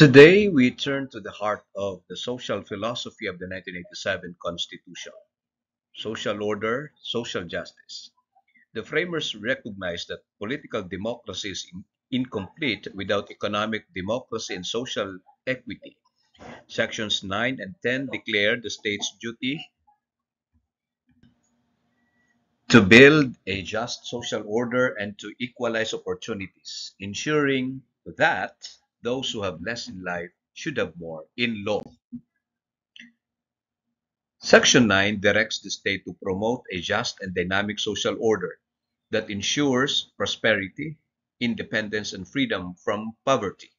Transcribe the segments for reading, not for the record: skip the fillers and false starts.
Today, we turn to the heart of the social philosophy of the 1987 Constitution: social order, social justice. The framers recognized that political democracy is incomplete without economic democracy and social equity. Sections 9 and 10 declare the state's duty to build a just social order and to equalize opportunities, ensuring that those who have less in life should have more in law. Section 9 directs the state to promote a just and dynamic social order that ensures prosperity, independence, and freedom from poverty.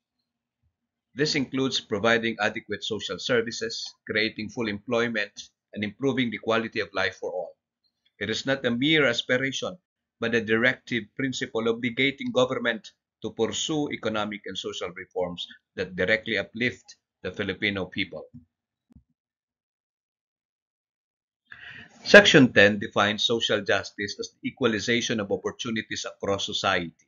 This includes providing adequate social services, creating full employment, and improving the quality of life for all. It is not a mere aspiration, but a directive principle obligating government to pursue economic and social reforms that directly uplift the Filipino people. Section 10 defines social justice as the equalization of opportunities across society.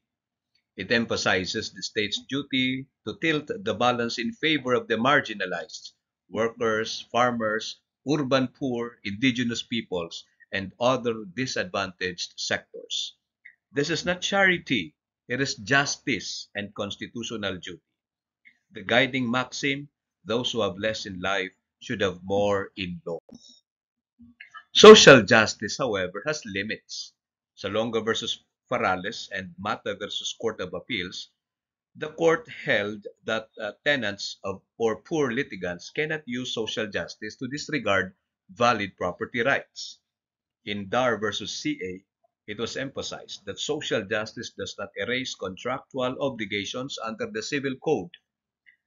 It emphasizes the state's duty to tilt the balance in favor of the marginalized, workers, farmers, urban poor, indigenous peoples, and other disadvantaged sectors. This is not charity, it is justice and constitutional duty. The guiding maxim: those who have less in life should have more in law. Social justice, however, has limits. Salonga versus Farales and Mata versus Court of Appeals, the court held that tenants of or poor litigants cannot use social justice to disregard valid property rights. In Dar versus CA, it was emphasized that social justice does not erase contractual obligations under the Civil Code.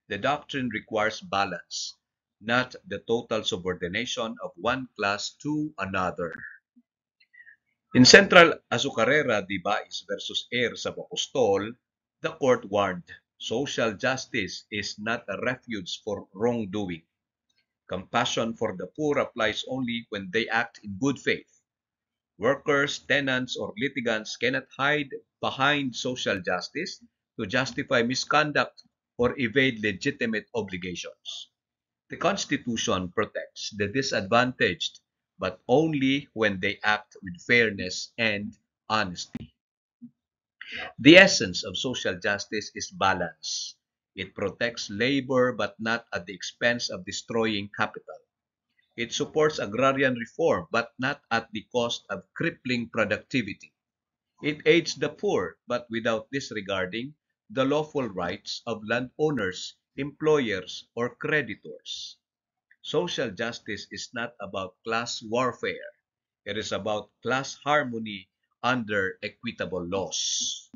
The doctrine requires balance, not the total subordination of one class to another. In Central Azucarera de Bais versus Air sa Apostol, the court warned social justice is not a refuge for wrongdoing. Compassion for the poor applies only when they act in good faith. Workers, tenants, or litigants cannot hide behind social justice to justify misconduct or evade legitimate obligations. The Constitution protects the disadvantaged, but only when they act with fairness and honesty. The essence of social justice is balance. It protects labor but not at the expense of destroying capital. It supports agrarian reform but not at the cost of crippling productivity. It aids the poor but without disregarding the lawful rights of landowners, employers, or creditors. Social justice is not about class warfare. It is about class harmony under equitable laws.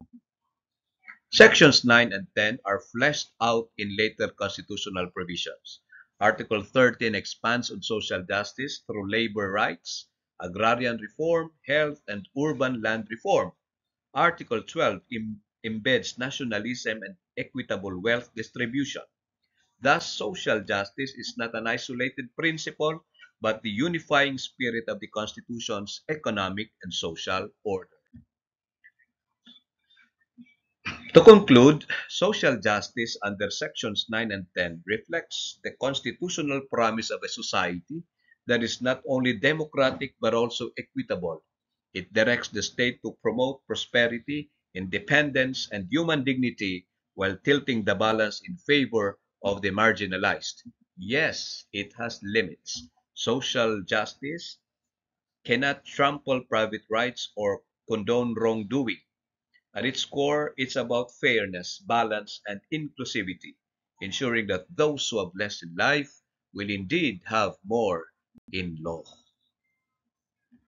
Sections 9 and 10 are fleshed out in later constitutional provisions. Article 13 expands on social justice through labor rights, agrarian reform, health, and urban land reform. Article 12 embeds nationalism and equitable wealth distribution. Thus, social justice is not an isolated principle, but the unifying spirit of the Constitution's economic and social order. To conclude, social justice under sections 9 and 10 reflects the constitutional promise of a society that is not only democratic but also equitable. It directs the state to promote prosperity, independence, and human dignity while tilting the balance in favor of the marginalized. Yes, it has limits. Social justice cannot trample private rights or condone wrongdoing. At its core, it's about fairness, balance, and inclusivity, ensuring that those who have less in life will indeed have more in law.